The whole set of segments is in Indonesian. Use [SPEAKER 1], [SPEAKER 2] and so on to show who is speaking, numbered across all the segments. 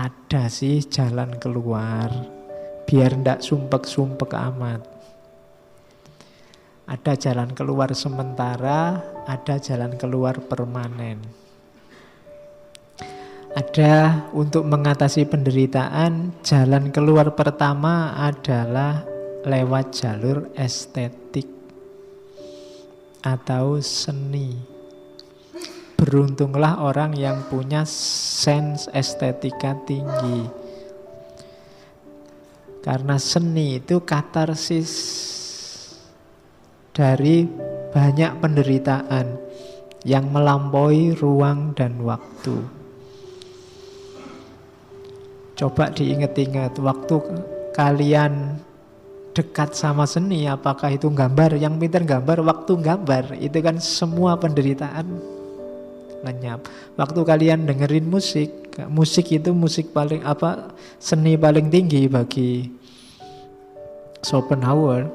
[SPEAKER 1] Ada sih jalan keluar, biar ndak sumpek-sumpek amat. Ada jalan keluar sementara, ada jalan keluar permanen. Ada untuk mengatasi penderitaan, jalan keluar pertama adalah lewat jalur estetik atau seni. Beruntunglah orang yang punya sense estetika tinggi. Karena seni itu katarsis dari banyak penderitaan yang melampaui ruang dan waktu. Coba diingat-ingat, waktu kalian dekat sama seni, apakah itu gambar? Yang pintar gambar, waktu gambar, itu kan semua penderitaan lenyap. Waktu kalian dengerin musik, musik itu musik paling seni paling tinggi bagi Schopenhauer.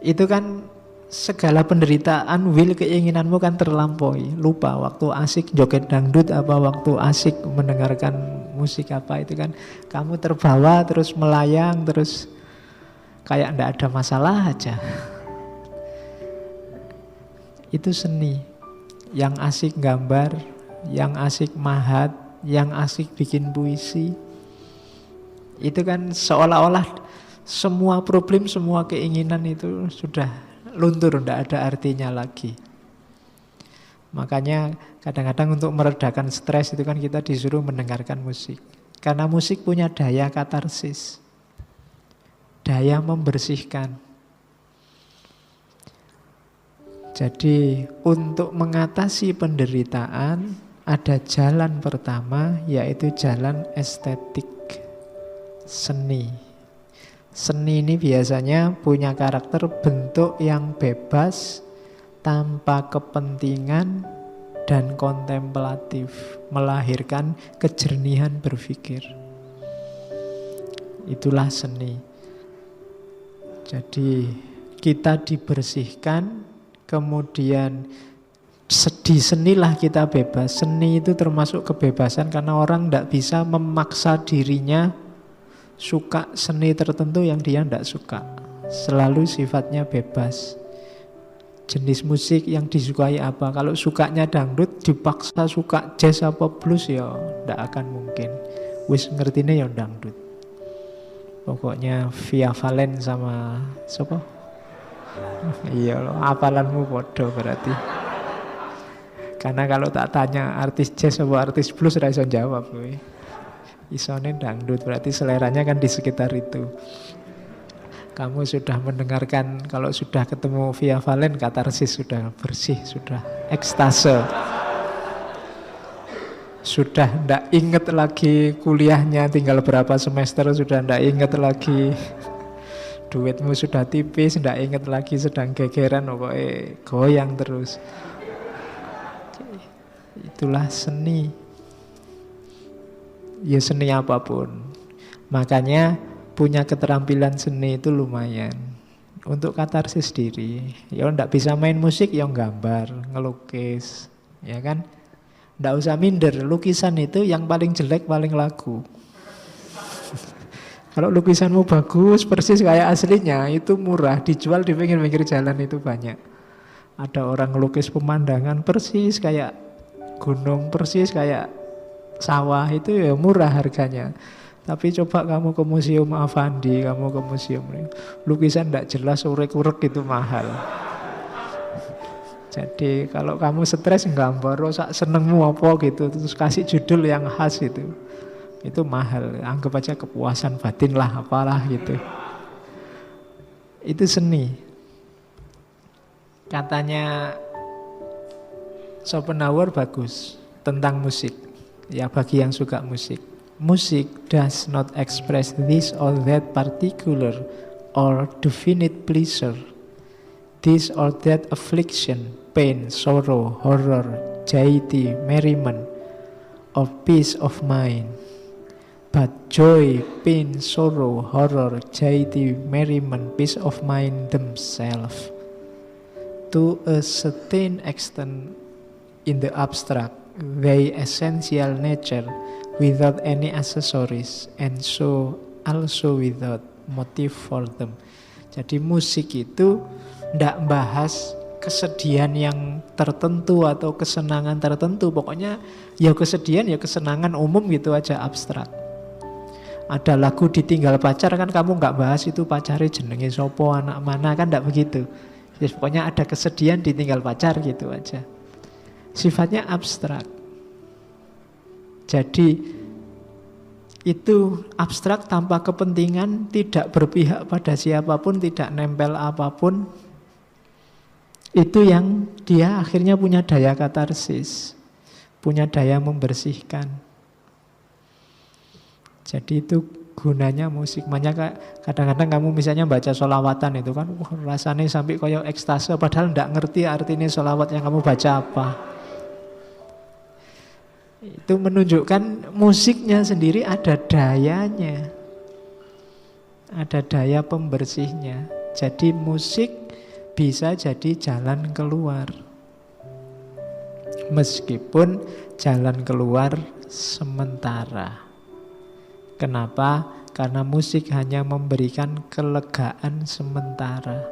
[SPEAKER 1] Itu kan segala penderitaan, keinginanmu kan terlampaui. Lupa waktu asik joget dangdut apa waktu asik mendengarkan musik apa, itu kan kamu terbawa terus melayang terus kayak ndak ada masalah aja. Itu seni. Yang asik gambar, yang asik mahat, yang asik bikin puisi. Itu kan seolah-olah semua problem, semua keinginan itu sudah luntur, ndak ada artinya lagi. Makanya kadang-kadang untuk meredakan stres itu kan kita disuruh mendengarkan musik. Karena musik punya daya katarsis, daya membersihkan. Jadi untuk mengatasi penderitaan ada jalan pertama, yaitu jalan estetik, seni. Seni ini biasanya punya karakter bentuk yang bebas, tanpa kepentingan dan kontemplatif, melahirkan kejernihan berpikir. Itulah seni. Jadi kita dibersihkan, kemudian di senilah kita bebas. Seni itu termasuk kebebasan karena orang tidak bisa memaksa dirinya suka seni tertentu yang dia tidak suka. Selalu sifatnya bebas. Jenis musik yang disukai apa? Kalau sukanya dangdut dipaksa suka jazz apa blues ya tidak akan mungkin. Wis ngertine ya dangdut. Pokoknya Via Valen sama siapa? Iya loh, hafalanmu bodoh berarti. Karena kalau tak tanya artis jazz atau artis blues ora iso jawab kowe. Isone dangdut, berarti seleranya kan di sekitar itu. Kamu sudah mendengarkan, kalau sudah ketemu Via Valen, katarsis sudah bersih, sudah ekstase. Sudah ndak inget lagi kuliahnya tinggal berapa semester, sudah ndak inget lagi duitmu sudah tipis, ndak inget lagi sedang gegeran, pokoknya goyang terus. Itulah seni. Ya seni apapun. Makanya punya keterampilan seni itu lumayan untuk katarsis diri. Ya ndak bisa main musik, ya gambar, ngelukis, ya kan? Ndak usah minder, lukisan itu yang paling jelek paling laku. Kalau lukisanmu bagus, persis kayak aslinya, itu murah, dijual di pinggir-pinggir jalan itu banyak. Ada orang ngelukis pemandangan persis kayak gunung, persis kayak sawah, itu ya murah harganya. Tapi coba kamu ke Museum Affandi, kamu ke museum, lukisan ndak jelas, urek-urek, itu mahal. Jadi kalau kamu stres gambar, sak senengmu apa gitu, terus kasih judul yang khas itu mahal. Anggap aja kepuasan batin lah, apalah gitu. Itu seni. Katanya Schopenhauer bagus tentang musik. Ya bagi yang suka musik. Music does not express this or that particular or definite pleasure, this or that affliction, pain, sorrow, horror, gaiety, merriment, or peace of mind. But joy, pain, sorrow, horror, gaiety, merriment, peace of mind themselves, to a certain extent in the abstract, their essential nature without any accessories and so also without motive for them. Jadi musik itu ndak bahas kesedihan yang tertentu atau kesenangan tertentu. Pokoknya ya kesedihan ya kesenangan umum gitu aja, abstrak. Ada lagu ditinggal pacar kan kamu nggak bahas itu pacarnya jenenge sopo, anak mana, kan ndak begitu. Jadi pokoknya ada kesedihan ditinggal pacar gitu aja. Sifatnya abstrak. Jadi itu abstrak tanpa kepentingan, tidak berpihak pada siapapun, tidak nempel apapun. Itu yang dia akhirnya punya daya katarsis, punya daya membersihkan. Jadi itu gunanya musik. Makanya kadang-kadang kamu misalnya baca sholawatan itu kan, rasanya sampai koyo ekstase, padahal tidak ngerti artinya sholawat yang kamu baca apa. Itu menunjukkan musiknya sendiri ada dayanya, ada daya pembersihnya. Jadi musik bisa jadi jalan keluar, meskipun jalan keluar sementara. Kenapa? Karena musik hanya memberikan kelegaan sementara,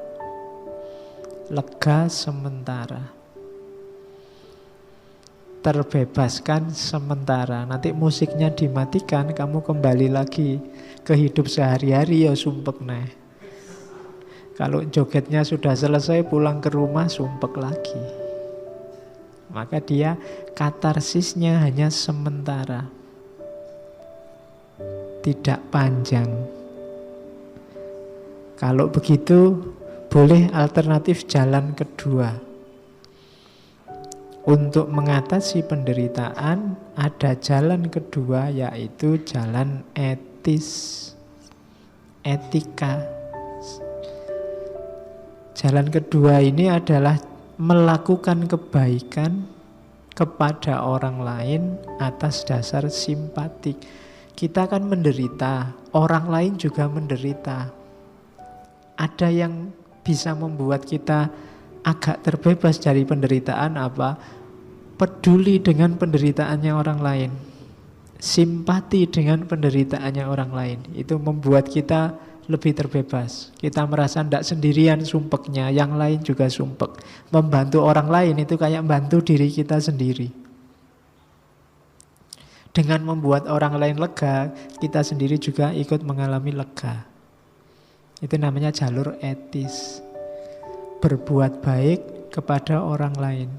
[SPEAKER 1] lega sementara, terbebaskan sementara. Nanti musiknya dimatikan, kamu kembali lagi ke hidup sehari-hari ya sumpek nih. Kalau jogetnya sudah selesai, pulang ke rumah sumpek lagi. Maka dia katarsisnya hanya sementara, tidak panjang. Kalau begitu boleh alternatif jalan kedua. Untuk mengatasi penderitaan ada jalan kedua, yaitu jalan etis, etika. Jalan kedua ini adalah melakukan kebaikan kepada orang lain atas dasar simpatik. Kita kan menderita, orang lain juga menderita. Ada yang bisa membuat kita agak terbebas dari penderitaan apa? Peduli dengan penderitaannya orang lain, simpati dengan penderitaannya orang lain. Itu membuat kita lebih terbebas. Kita merasa tidak sendirian sumpeknya, yang lain juga sumpek. Membantu orang lain itu kayak membantu diri kita sendiri. Dengan membuat orang lain lega, kita sendiri juga ikut mengalami lega. Itu namanya jalur etis. Berbuat baik kepada orang lain.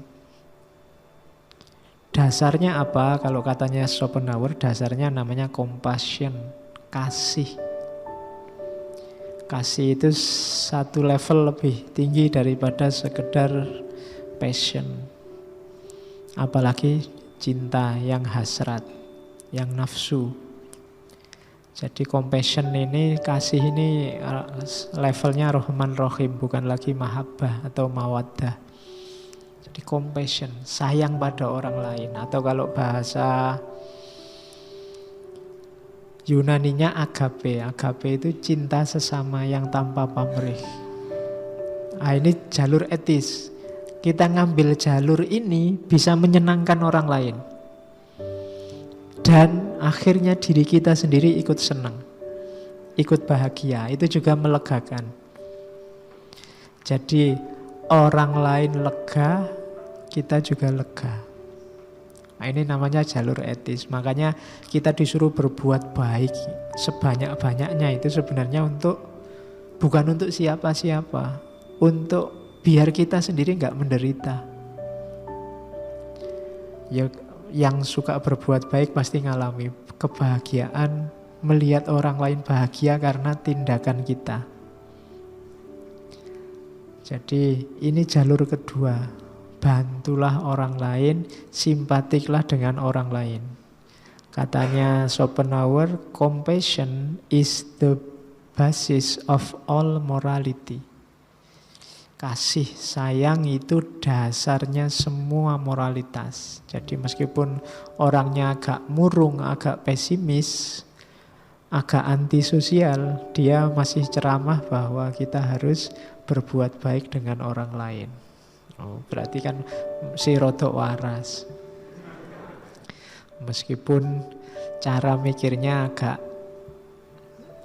[SPEAKER 1] Dasarnya apa? Kalau katanya Schopenhauer, dasarnya namanya compassion, kasih. Kasih itu satu level lebih tinggi daripada sekedar passion. Apalagi cinta yang hasrat, yang nafsu. Jadi compassion ini, kasih ini levelnya Rahman Rahim, bukan lagi mahabbah atau mawaddah. Jadi compassion, sayang pada orang lain. Atau kalau bahasa Yunaninya agape. Agape itu cinta sesama yang tanpa pamrih. Nah, ini jalur etis. Kita ngambil jalur ini bisa menyenangkan orang lain. Dan akhirnya diri kita sendiri ikut senang, ikut bahagia. Itu juga melegakan. Jadi orang lain lega, kita juga lega. Nah, ini namanya jalur etis. Makanya kita disuruh berbuat baik sebanyak-banyaknya. Itu sebenarnya bukan untuk siapa-siapa, untuk biar kita sendiri nggak menderita. Ya, yang suka berbuat baik pasti ngalami kebahagiaan melihat orang lain bahagia karena tindakan kita. Jadi ini jalur kedua. Bantulah orang lain, simpatiklah dengan orang lain. Katanya Schopenhauer, compassion is the basis of all morality. Kasih sayang itu dasarnya semua moralitas. Jadi meskipun orangnya agak murung, agak pesimis, agak antisosial, dia masih ceramah bahwa kita harus berbuat baik dengan orang lain. Oh, berarti kan si rodok waras. Meskipun cara mikirnya agak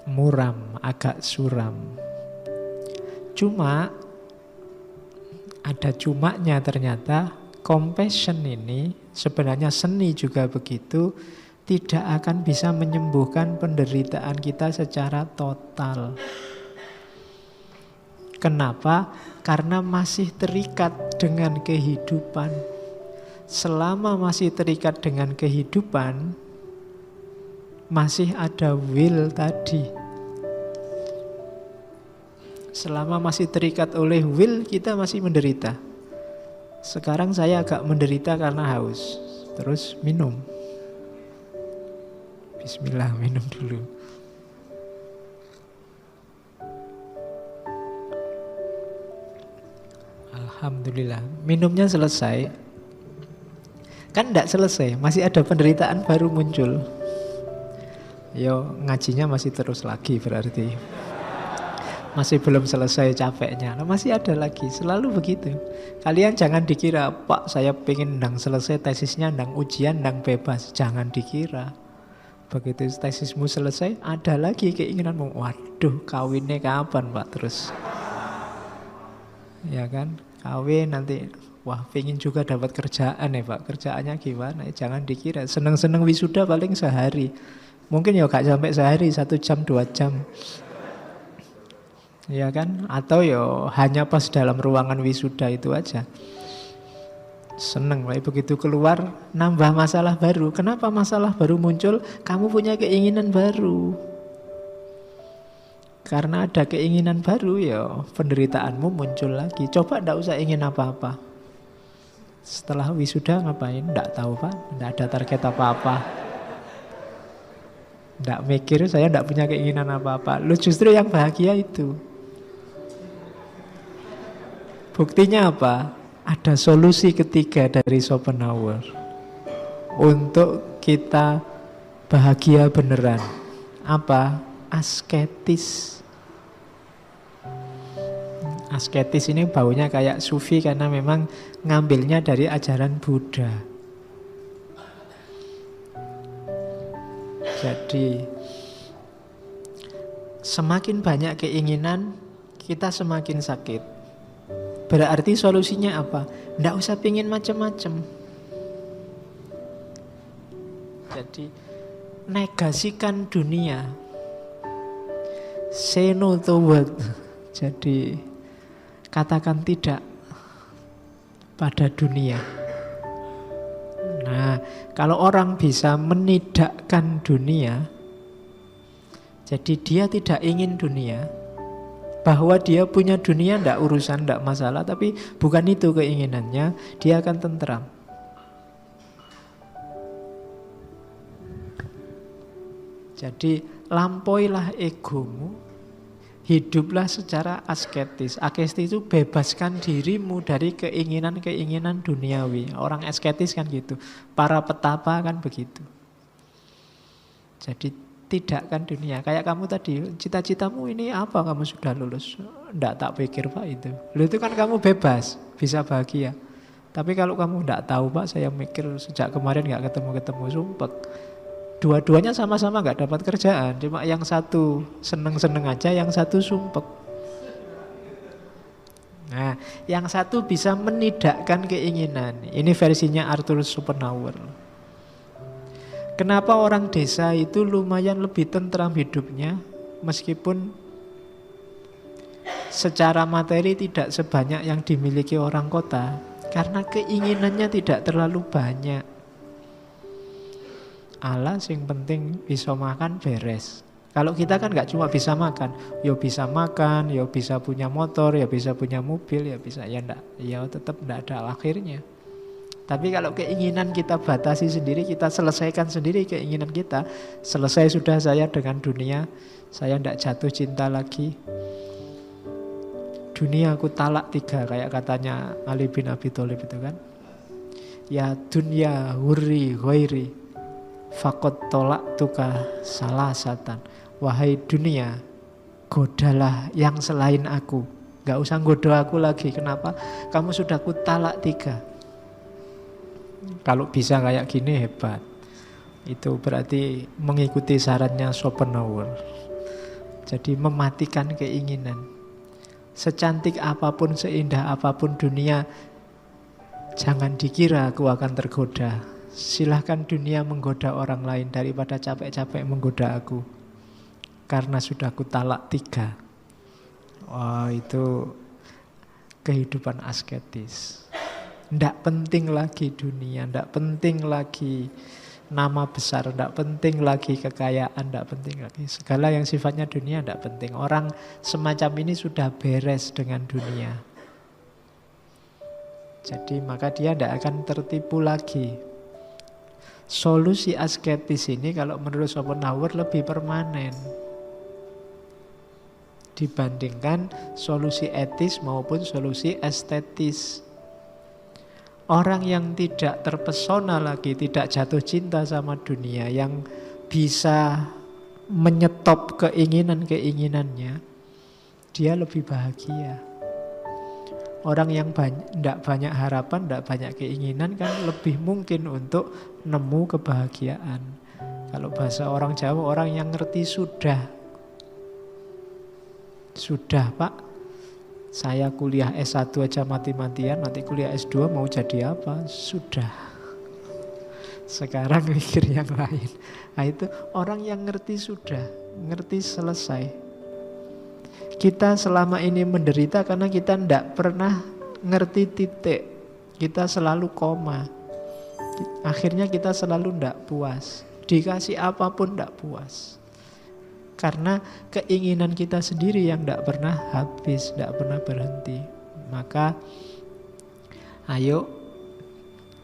[SPEAKER 1] muram, agak suram. Cuma ada cumanya ternyata, compassion ini sebenarnya seni juga begitu, tidak akan bisa menyembuhkan penderitaan kita secara total. Kenapa? Karena masih terikat dengan kehidupan. Selama masih terikat dengan kehidupan, masih ada will tadi. Selama masih terikat oleh will, kita masih menderita. Sekarang saya agak menderita karena haus. Terus minum. Bismillah, minum dulu. Alhamdulillah, minumnya selesai. Kan tidak selesai, masih ada penderitaan baru muncul. Yo, ngajinya masih terus lagi berarti. Masih belum selesai capeknya, masih ada lagi, selalu begitu. Kalian jangan dikira, Pak saya pengen ndang selesai tesisnya, ndang ujian, ndang bebas. Jangan dikira. Begitu tesismu selesai, ada lagi keinginanmu. Waduh, kawinnya kapan Pak? Terus ya kan, kawin nanti. Wah, pengen juga dapat kerjaan ya Pak. Kerjaannya gimana? Jangan dikira, seneng-seneng wisuda paling sehari. Mungkin ya gak sampai sehari, 1 jam 2 jam. Ya kan? Atau ya hanya pas dalam ruangan wisuda itu aja. Seneng, begitu keluar nambah masalah baru. Kenapa masalah baru muncul? Kamu punya keinginan baru. Karena ada keinginan baru ya penderitaanmu muncul lagi. Coba ndak usah ingin apa-apa. Setelah wisuda ngapain? Ndak tahu Pak. Ndak ada target apa-apa. Ndak mikir, saya ndak punya keinginan apa-apa. Lu justru yang bahagia itu. Buktinya apa? Ada solusi ketiga dari Schopenhauer untuk kita bahagia beneran. Apa? Asketis. Asketis ini baunya kayak sufi karena memang ngambilnya dari ajaran Buddha. Jadi semakin banyak keinginan, kita semakin sakit. Berarti solusinya apa? Nggak usah pingin macam-macam. Jadi negasikan dunia. Say no to what. Jadi katakan tidak pada dunia. Nah, kalau orang bisa menidakkan dunia, jadi dia tidak ingin dunia. Bahwa dia punya dunia ndak urusan, ndak masalah. Tapi bukan itu keinginannya, dia akan tentram. Jadi lampauilah egomu, hiduplah secara asketis. Asketis itu bebaskan dirimu dari keinginan-keinginan duniawi. Orang asketis kan gitu. Para petapa kan begitu. Jadi tidakkan dunia. Kayak kamu tadi, cita-citamu ini apa? Kamu sudah lulus? Nggak tak pikir Pak itu. Lalu itu kan kamu bebas, bisa bahagia. Tapi kalau kamu nggak tahu Pak, saya mikir sejak kemarin nggak ketemu-ketemu, sumpek. Dua-duanya sama-sama nggak dapat kerjaan. Cuma yang satu seneng-seneng aja, yang satu sumpek. Nah, yang satu bisa menidakkan keinginan. Ini versinya Arthur Schopenhauer. Kenapa orang desa itu lumayan lebih tentram hidupnya meskipun secara materi tidak sebanyak yang dimiliki orang kota? Karena keinginannya tidak terlalu banyak. Alas yang penting bisa makan beres. Kalau kita kan gak cuma bisa makan, ya bisa makan, ya bisa punya motor, ya bisa punya mobil, ya bisa, ya enggak, ya tetap enggak ada akhirnya. Tapi kalau keinginan kita batasi sendiri, kita selesaikan sendiri keinginan kita. Selesai sudah saya dengan dunia, saya tidak jatuh cinta lagi. Dunia aku talak 3, kayak katanya Ali bin Abi Thalib itu kan. Ya dunya hurri ghairi fakot tolak tuka salah satan. Wahai dunia, godalah yang selain aku. Gak usah goda aku lagi. Kenapa? Kamu sudah ku talak 3. Kalau bisa kayak gini hebat. Itu berarti mengikuti sarannya Schopenhauer. Jadi mematikan keinginan. Secantik apapun, seindah apapun dunia, jangan dikira aku akan tergoda. Silahkan dunia menggoda orang lain daripada capek-capek menggoda aku. Karena sudah ku talak 3. Wah, itu kehidupan asketis. Tidak penting lagi dunia, tidak penting lagi nama besar, tidak penting lagi kekayaan, tidak penting lagi. Segala yang sifatnya dunia tidak penting. Orang semacam ini sudah beres dengan dunia. Jadi maka dia tidak akan tertipu lagi. Solusi asketis ini kalau menurut Schopenhauer lebih permanen dibandingkan solusi etis maupun solusi estetis. Orang yang tidak terpesona lagi, tidak jatuh cinta sama dunia, yang bisa menyetop keinginan-keinginannya, dia lebih bahagia. Orang yang tidak banyak harapan, tidak banyak keinginan kan lebih mungkin untuk nemu kebahagiaan. Kalau bahasa orang Jawa, orang yang ngerti sudah. Sudah Pak, saya kuliah S1 aja mati-matian, nanti kuliah S2 mau jadi apa? Sudah. Sekarang mikir yang lain. Nah itu orang yang ngerti sudah, ngerti selesai. Kita selama ini menderita karena kita tidak pernah ngerti titik. Kita selalu koma. Akhirnya kita selalu tidak puas. Dikasih apapun tidak puas. Karena keinginan kita sendiri yang tidak pernah habis, tidak pernah berhenti. Maka ayo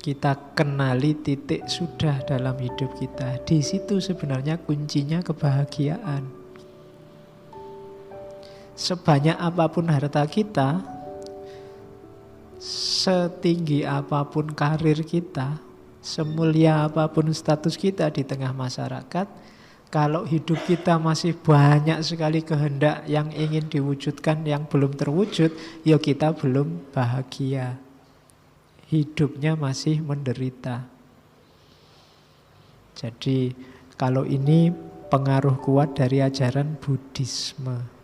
[SPEAKER 1] kita kenali titik sudah dalam hidup kita. Di situ sebenarnya kuncinya kebahagiaan. Sebanyak apapun harta kita, setinggi apapun karir kita, semulia apapun status kita di tengah masyarakat, kalau hidup kita masih banyak sekali kehendak yang ingin diwujudkan yang belum terwujud, ya kita belum bahagia. Hidupnya masih menderita. Jadi kalau ini pengaruh kuat dari ajaran Buddhisme.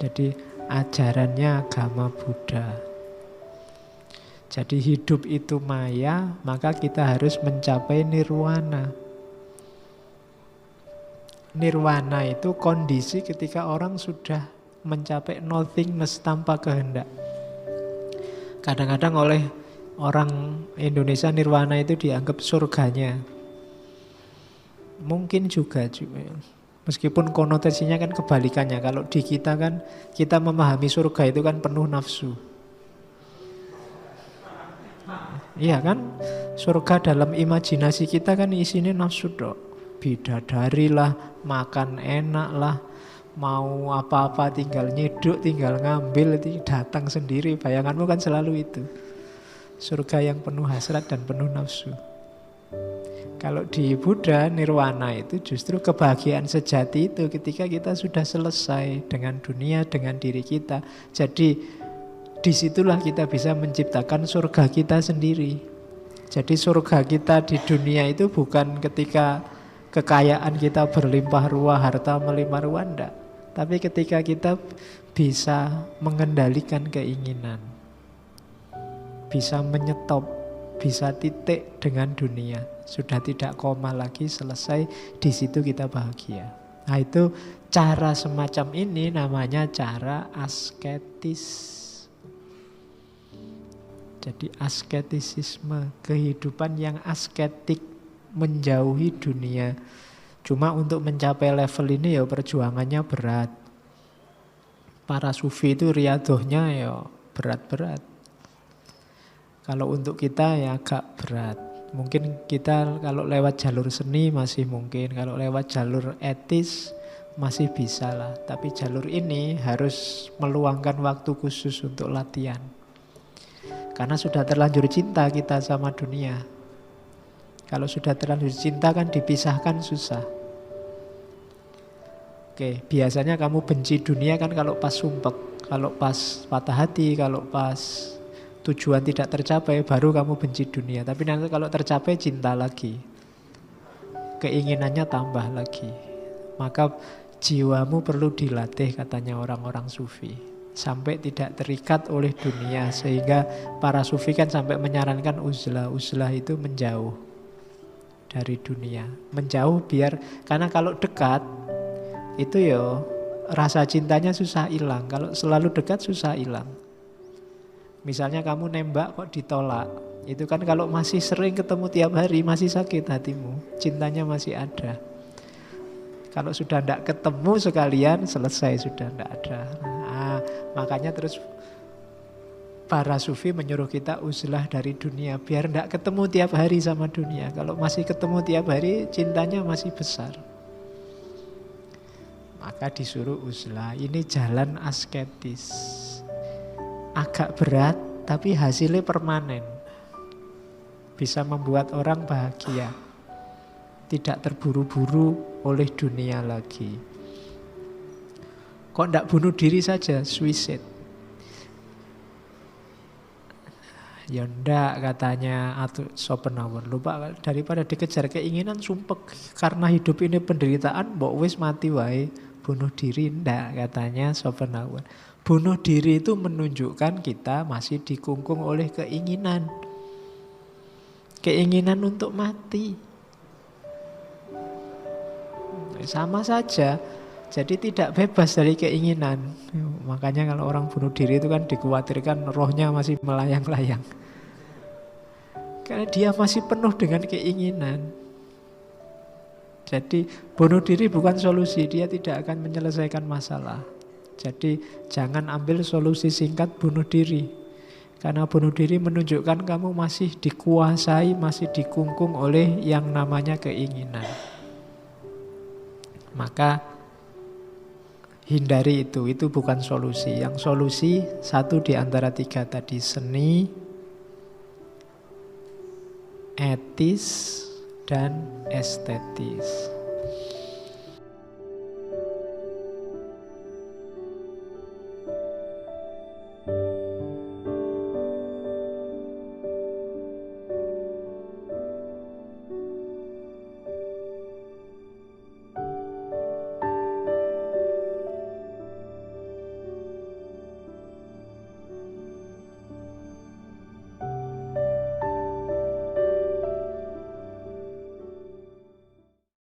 [SPEAKER 1] Jadi ajarannya agama Buddha. Jadi hidup itu maya, maka kita harus mencapai nirwana. Nirwana itu kondisi ketika orang sudah mencapai nothingness tanpa kehendak. Kadang-kadang oleh orang Indonesia nirwana itu dianggap surganya. Mungkin juga. Meskipun konotasinya kan kebalikannya. Kalau di kita kan, kita memahami surga itu kan penuh nafsu. Iya kan? Surga dalam imajinasi kita kan isinya nafsu dok. Bidadari lah, makan enak lah, mau apa-apa tinggal nyeduk, tinggal ngambil, itu datang sendiri. Bayanganmu kan selalu itu. Surga yang penuh hasrat dan penuh nafsu. Kalau di Buddha, nirwana itu justru kebahagiaan sejati itu ketika kita sudah selesai dengan dunia, dengan diri kita. Jadi disitulah kita bisa menciptakan surga kita sendiri. Jadi surga kita di dunia itu bukan ketika kekayaan kita berlimpah ruah, harta melimpah ruah, enggak. Tapi ketika kita bisa mengendalikan keinginan, bisa menyetop, bisa titik dengan dunia, sudah tidak koma lagi, selesai, di situ kita bahagia. Nah itu cara semacam ini namanya cara asketis. Jadi asketisisme, kehidupan yang asketik, menjauhi dunia. Cuma untuk mencapai level ini ya perjuangannya berat. Para sufi itu riadohnya ya berat-berat. Kalau untuk kita ya agak berat. Mungkin kita kalau lewat jalur seni masih mungkin. Kalau lewat jalur etis masih bisa lah. Tapi jalur ini harus meluangkan waktu khusus untuk latihan. Karena sudah terlanjur cinta kita sama dunia. Kalau sudah terlanjur cinta kan dipisahkan susah. Oke, biasanya kamu benci dunia kan kalau pas sumpek, kalau pas patah hati, kalau pas tujuan tidak tercapai, baru kamu benci dunia. Tapi nanti kalau tercapai cinta lagi. keinginannya tambah lagi. Maka jiwamu perlu dilatih katanya orang-orang sufi, sampai tidak terikat oleh dunia. Sehingga para sufi kan sampai menyarankan uzlah. Uzlah itu menjauh dari dunia. Menjauh karena kalau dekat itu ya rasa cintanya susah hilang. Kalau selalu dekat susah hilang. Misalnya kamu nembak kok ditolak, itu kan kalau masih sering ketemu tiap hari masih sakit hatimu, cintanya masih ada. Kalau sudah tidak ketemu sekalian, selesai, sudah tidak ada. Nah, makanya terus para sufi menyuruh kita uzlah dari dunia, biar tidak ketemu tiap hari sama dunia. Kalau masih ketemu tiap hari, cintanya masih besar. Maka disuruh uzlah. Ini jalan asketis. Agak berat, tapi hasilnya permanen. Bisa membuat orang bahagia. Tidak terburu-buru oleh dunia lagi. Kok tidak bunuh diri saja, suicide? Ya ndak, katanya Schopenhauer. Lupa, daripada dikejar keinginan sumpek karena hidup ini penderitaan, mbok wis mati wae, bunuh diri ndak, katanya Schopenhauer. Bunuh diri itu menunjukkan kita masih dikungkung oleh keinginan. Keinginan untuk mati. Sama saja. Jadi tidak bebas dari keinginan. Makanya kalau orang bunuh diri itu kan dikhawatirkan rohnya masih melayang-layang. Karena dia masih penuh dengan keinginan. Jadi bunuh diri bukan solusi. Dia tidak akan menyelesaikan masalah. Jadi jangan ambil solusi singkat bunuh diri. Karena bunuh diri menunjukkan kamu masih dikuasai, masih dikungkung oleh yang namanya keinginan. Maka hindari itu bukan solusi. Yang solusi satu di antara tiga tadi, seni, etis, dan estetis.